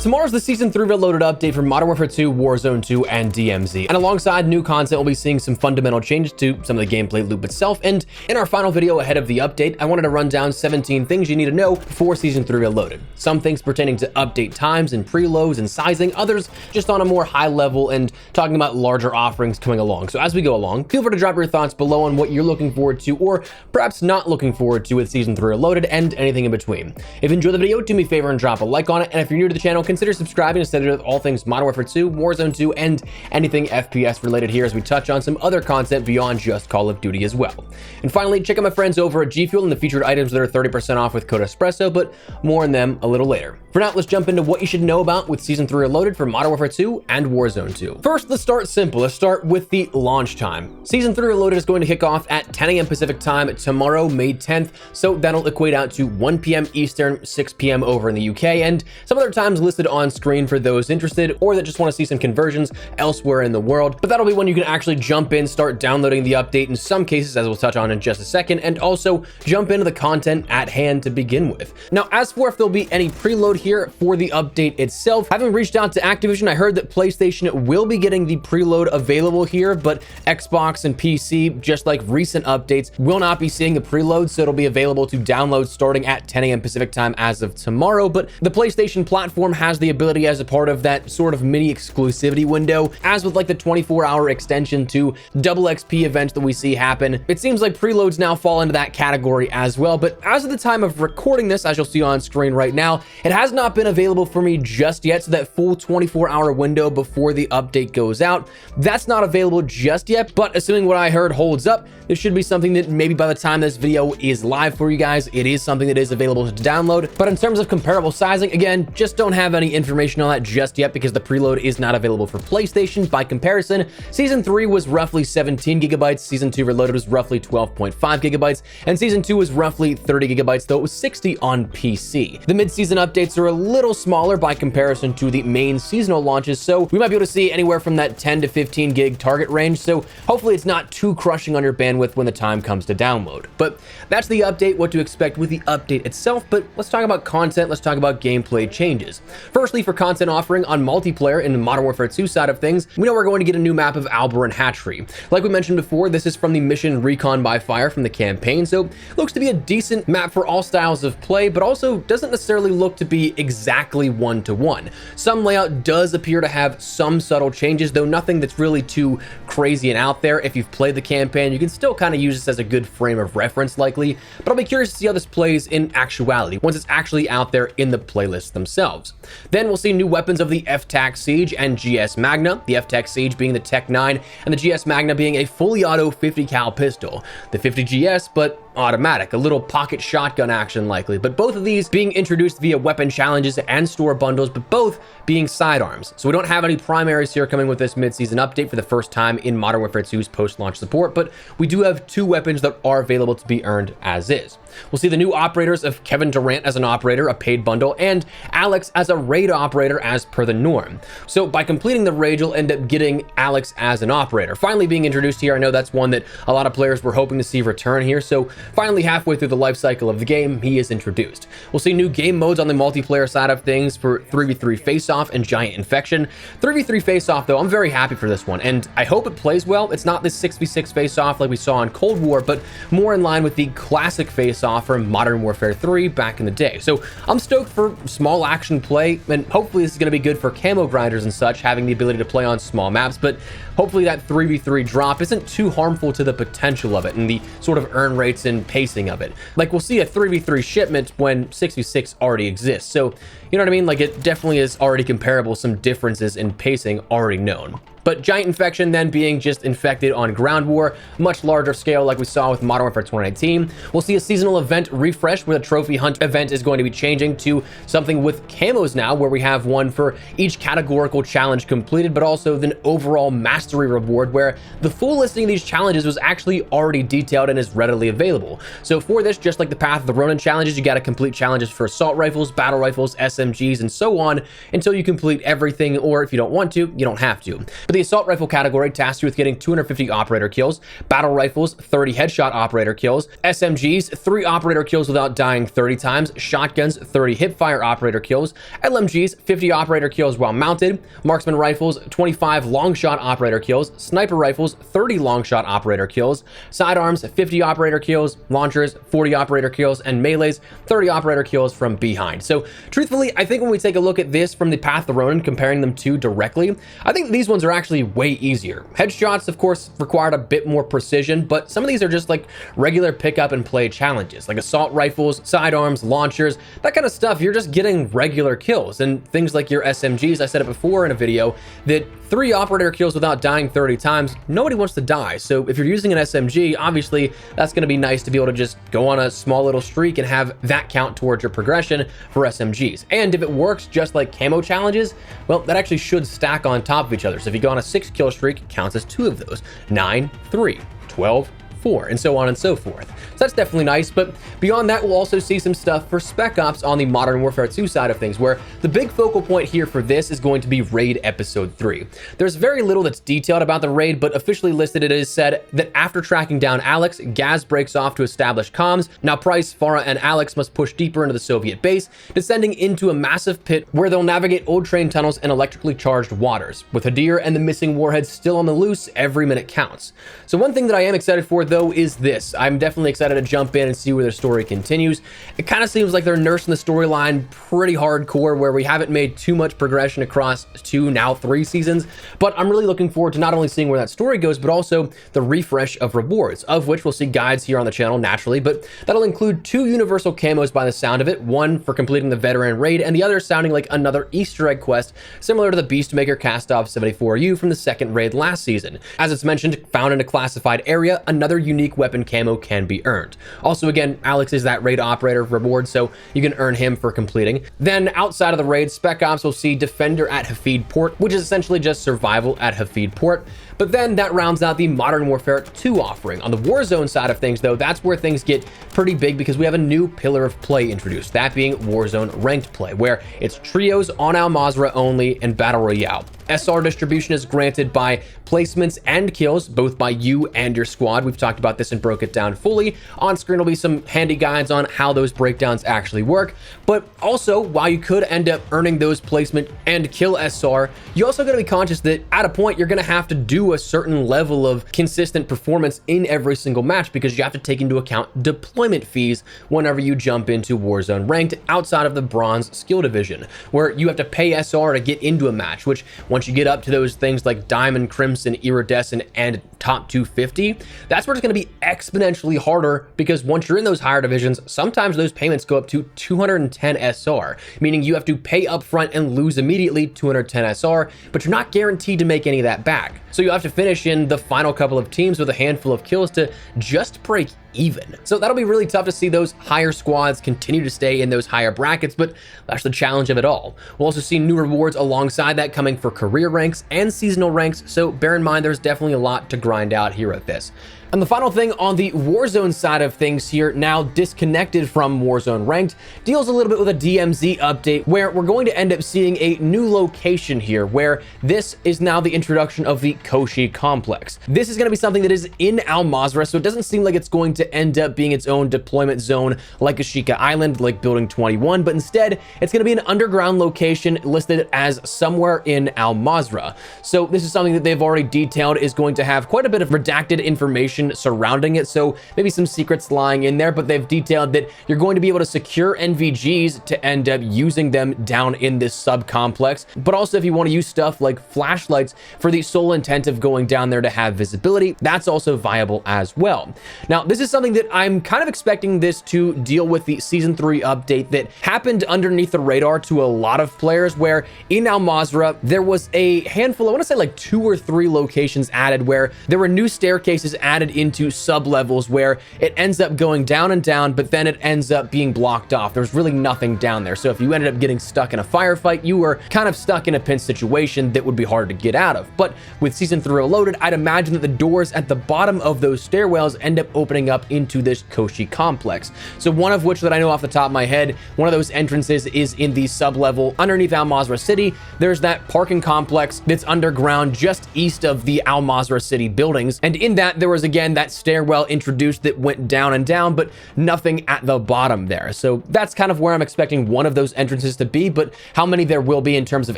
tomorrow's the Season 3 Reloaded update for Modern Warfare 2, Warzone 2, and DMZ. And alongside new content, we'll be seeing some fundamental changes to some of the gameplay loop itself. And in our final video ahead of the update, I wanted to run down 17 things you need to know before Season 3 Reloaded. Some things pertaining to update times and preloads and sizing, others just on a more high level and talking about larger offerings coming along. So as we go along, feel free to drop your thoughts below on what you're looking forward to or perhaps not looking forward to with Season 3 Reloaded and anything in between. If you enjoyed the video, do me a favor and drop a like on it. And if you're new to the channel, consider subscribing to stay with all things Modern Warfare 2, Warzone 2, and anything FPS related here as we touch on some other content beyond just Call of Duty as well. And finally, check out my friends over at G Fuel and the featured items that are 30% off with code Espresso, but more on them a little later. For now, let's jump into what you should know about with Season 3 Reloaded for Modern Warfare 2 and Warzone 2. First, let's start simple. Let's start with the launch time. Season 3 Reloaded is going to kick off at 10 a.m. Pacific time tomorrow, May 10th, so that'll equate out to 1 p.m. Eastern, 6 p.m. over in the UK, and some other times listed on screen for those interested or that just want to see some conversions elsewhere in the world. But that'll be when you can actually jump in, start downloading the update in some cases, as we'll touch on in just a second, and also jump into the content at hand to begin with. Now, as for if there'll be any preload here for the update itself, having reached out to Activision, I heard that PlayStation will be getting the preload available here, but Xbox and PC, just like recent updates, will not be seeing the preload, so it'll be available to download starting at 10 a.m. Pacific time as of tomorrow. But the PlayStation platform has the ability as a part of that sort of mini exclusivity window, as with like the 24-hour extension to double XP events that we see happen. It seems like preloads now fall into that category as well, but as of the time of recording this, as you'll see on screen right now, it has not been available for me just yet. So that full 24-hour window before the update goes out, that's not available just yet. But assuming what I heard holds up, this should be something that maybe by the time this video is live for you guys, it is something that is available to download. But in terms of comparable sizing, again, just don't have any information on that just yet because the preload is not available for PlayStation. By comparison, Season 3 was roughly 17 gigabytes, Season 2 Reloaded was roughly 12.5 gigabytes, and Season 2 was roughly 30 gigabytes, though it was 60 on PC. The mid-season updates are a little smaller by comparison to the main seasonal launches, so we might be able to see anywhere from that 10 to 15 gig target range, so hopefully it's not too crushing on your bandwidth when the time comes to download. But that's the update, what to expect with the update itself. But let's talk about content, let's talk about gameplay changes. Firstly, for content offering on multiplayer in the Modern Warfare 2 side of things, we know we're going to get a new map of Albaran Hatchery. Like we mentioned before, this is from the mission Recon by Fire from the campaign, so looks to be a decent map for all styles of play, but also doesn't necessarily look to be exactly one-to-one. Some layout does appear to have some subtle changes, though nothing that's really too crazy and out there. If you've played the campaign, you can still kind of use this as a good frame of reference likely, but I'll be curious to see how this plays in actuality once it's actually out there in the playlists themselves. Then we'll see new weapons of the F-Tac Siege and GS Magna, the F-Tac Siege being the Tech 9 and the GS Magna being a fully auto 50 cal pistol. The 50 GS, but automatic, a little pocket shotgun action likely, but both of these being introduced via weapon challenges and store bundles, but both being sidearms. So we don't have any primaries here coming with this mid-season update for the first time in Modern Warfare 2's post-launch support, but we do have two weapons that are available to be earned as is. We'll see the new operators of Kevin Durant as an operator, a paid bundle, and Alex as a raid operator as per the norm. So by completing the raid, you'll end up getting Alex as an operator. Finally being introduced here, I know that's one that a lot of players were hoping to see return here, so finally halfway through the life cycle of the game, he is introduced. We'll see new game modes on the multiplayer side of things for 3v3 face-off and Giant Infection. 3v3 face-off, though, I'm very happy for this one, and I hope it plays well. It's not this 6v6 face-off like we saw in Cold War, but more in line with the classic face-off from Modern Warfare 3 back in the day. So I'm stoked for small action play, and hopefully this is going to be good for camo grinders and such, having the ability to play on small maps, but hopefully that 3v3 drop isn't too harmful to the potential of it and the sort of earn rates and pacing of it. Like we'll see a 3v3 shipment when 6v6 already exists. So you know what I mean? Like it definitely is already comparable, some differences in pacing already known. But Giant Infection then being just infected on ground war, much larger scale like we saw with Modern Warfare 2019. We'll see a seasonal event refresh where the trophy hunt event is going to be changing to something with camos now, where we have one for each categorical challenge completed, but also an overall mastery reward where the full listing of these challenges was actually already detailed and is readily available. So for this, just like the Path of the Ronin challenges, you got to complete challenges for assault rifles, battle rifles, SMGs, and so on until you complete everything, or if you don't want to, you don't have to. But the assault rifle category tasks you with getting 250 operator kills, battle rifles 30 headshot operator kills, SMGs 3 operator kills without dying 30 times, shotguns 30 hipfire operator kills, LMGs 50 operator kills while mounted, marksman rifles 25 long shot operator kills, sniper rifles 30 long shot operator kills, sidearms 50 operator kills, launchers 40 operator kills, and melees 30 operator kills from behind. So truthfully, I think when we take a look at this from the Path of Ronin, comparing them to directly, I think these ones are actually way easier. Headshots, of course, required a bit more precision, but some of these are just like regular pick up and play challenges, like assault rifles, sidearms, launchers, that kind of stuff. You're just getting regular kills. And things like your SMGs, I said it before in a video, that 3 operator kills without dying 30 times, nobody wants to die. So if you're using an SMG, obviously that's going to be nice to be able to just go on a small little streak and have that count towards your progression for SMGs. And if it works just like camo challenges, well, that actually should stack on top of each other. So if you go on a 6 kill streak, it counts as 2 of those, 9, 3, 12, 4, and so on and so forth. So that's definitely nice. But beyond that, we'll also see some stuff for Spec Ops on the Modern Warfare 2 side of things, where the big focal point here for this is going to be Raid Episode 3. There's very little that's detailed about the raid, but officially listed it is said that after tracking down Alex, Gaz breaks off to establish comms. Now Price, Farah, and Alex must push deeper into the Soviet base, descending into a massive pit where they'll navigate old train tunnels and electrically charged waters. With Hadir and the missing warheads still on the loose, every minute counts. So one thing that I am excited for, though, is this. I'm definitely excited to jump in and see where their story continues. It kind of seems like they're nursing the storyline pretty hardcore, where we haven't made too much progression across 2, now 3 seasons, but I'm really looking forward to not only seeing where that story goes, but also the refresh of rewards, of which we'll see guides here on the channel naturally, but that'll include 2 universal camos by the sound of it, one for completing the veteran raid, and the other sounding like another Easter egg quest, similar to the Beastmaker Cast-Off 74U from the 2nd raid last season. As it's mentioned, found in a classified area, another unique weapon camo can be earned. Also, again, Alex is that raid operator reward, so you can earn him for completing. Then outside of the raid, Spec Ops will see Defender at Hafid Port, which is essentially just survival at Hafid Port. But then that rounds out the Modern Warfare 2 offering. On the Warzone side of things, though, that's where things get pretty big, because we have a new pillar of play introduced, that being Warzone ranked play, where it's trios on Al Mazrah only and Battle Royale. SR distribution is granted by placements and kills, both by you and your squad. We've talked about this and broke it down fully. On screen will be some handy guides on how those breakdowns actually work. But also, while you could end up earning those placement and kill SR, you also got to be conscious that at a point you're going to have to do a certain level of consistent performance in every single match, because you have to take into account deployment fees whenever you jump into Warzone ranked outside of the bronze skill division, where you have to pay SR to get into a match, which once you get up to those things like Diamond, Crimson, Iridescent, and top 250, that's where it's going to be exponentially harder, because once you're in those higher divisions, sometimes those payments go up to 210 SR, meaning you have to pay upfront and lose immediately 210 SR, but you're not guaranteed to make any of that back. So you have to finish in the final couple of teams with a handful of kills to just break even. So that'll be really tough to see those higher squads continue to stay in those higher brackets, but that's the challenge of it all. We'll also see new rewards alongside that coming for career ranks and seasonal ranks, so bear in mind there's definitely a lot to grind out here at this. And the final thing on the Warzone side of things here, now disconnected from Warzone Ranked, deals a little bit with a DMZ update, where we're going to end up seeing a new location here, where this is now the introduction of the Koshi complex. This is going to be something that is in Al Mazrah, so it doesn't seem like it's going to end up being its own deployment zone like Ashika Island, like Building 21, but instead it's going to be an underground location listed as somewhere in Al Mazrah. So this is something that they've already detailed is going to have quite a bit of redacted information surrounding it, so maybe some secrets lying in there, but they've detailed that you're going to be able to secure NVGs to end up using them down in this sub-complex, but also if you want to use stuff like flashlights for the sole intent of going down there to have visibility, that's also viable as well. Now, this is something that I'm kind of expecting this to deal with the Season 3 update that happened underneath the radar to a lot of players, where in Al Mazrah, there was a handful, I want to say like 2 or 3 locations added, where there were new staircases added descend into sub-levels where it ends up going down and down, but then it ends up being blocked off. There's really nothing down there. So if you ended up getting stuck in a firefight, you were kind of stuck in a pinch situation that would be hard to get out of. But with Season 3 Reloaded, I'd imagine that the doors at the bottom of those stairwells end up opening up into this Koshi complex. So one of which that I know off the top of my head, one of those entrances is in the sub-level underneath Al Mazrah City. There's that parking complex that's underground just east of the Al Mazrah City buildings. And in that, there was again that stairwell introduced that went down and down, but nothing at the bottom there. So that's kind of where I'm expecting one of those entrances to be, but how many there will be in terms of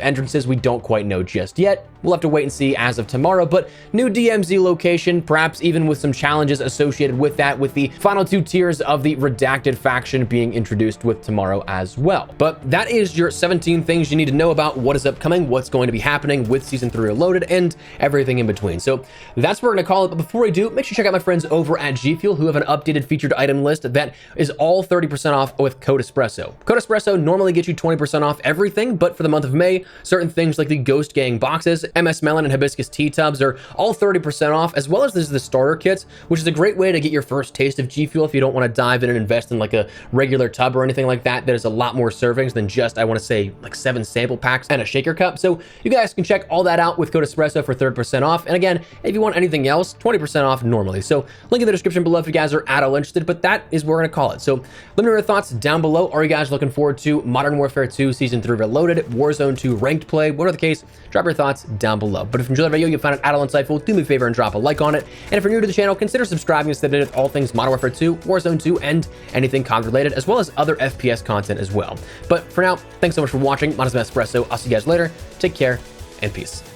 entrances, we don't quite know just yet. We'll have to wait and see as of tomorrow, but new DMZ location, perhaps even with some challenges associated with that, with the final 2 tiers of the redacted faction being introduced with tomorrow as well. But that is your 17 things you need to know about what is upcoming, what's going to be happening with Season 3 Reloaded, and everything in between. So that's what we're going to call it. But before we do, make sure you check out my friends over at G Fuel, who have an updated featured item list that is all 30% off with code Espresso. Code Espresso normally gets you 20% off everything, but for the month of May, certain things like the Ghost Gang boxes, MS Melon and Hibiscus tea tubs are all 30% off, as well as there's the starter kits, which is a great way to get your first taste of G Fuel if you don't want to dive in and invest in like a regular tub or anything like that. There's a lot more servings than just, I want to say, like 7 sample packs and a shaker cup. So you guys can check all that out with code Espresso for 30% off. And again, if you want anything else, 20% off normally. So link in the description below if you guys are at all interested, but that is what we're going to call it. So let me know your thoughts down below. Are you guys looking forward to Modern Warfare 2 Season 3 Reloaded, Warzone 2 Ranked Play? Whatever the case, drop your thoughts down below. But if you enjoyed the video, you found it at all insightful, do me a favor and drop a like on it. And if you're new to the channel, consider subscribing to stay updated with all things Modern Warfare 2, Warzone 2, and anything COD related, as well as other FPS content as well. But for now, thanks so much for watching. My name is Espresso. I'll see you guys later. Take care and peace.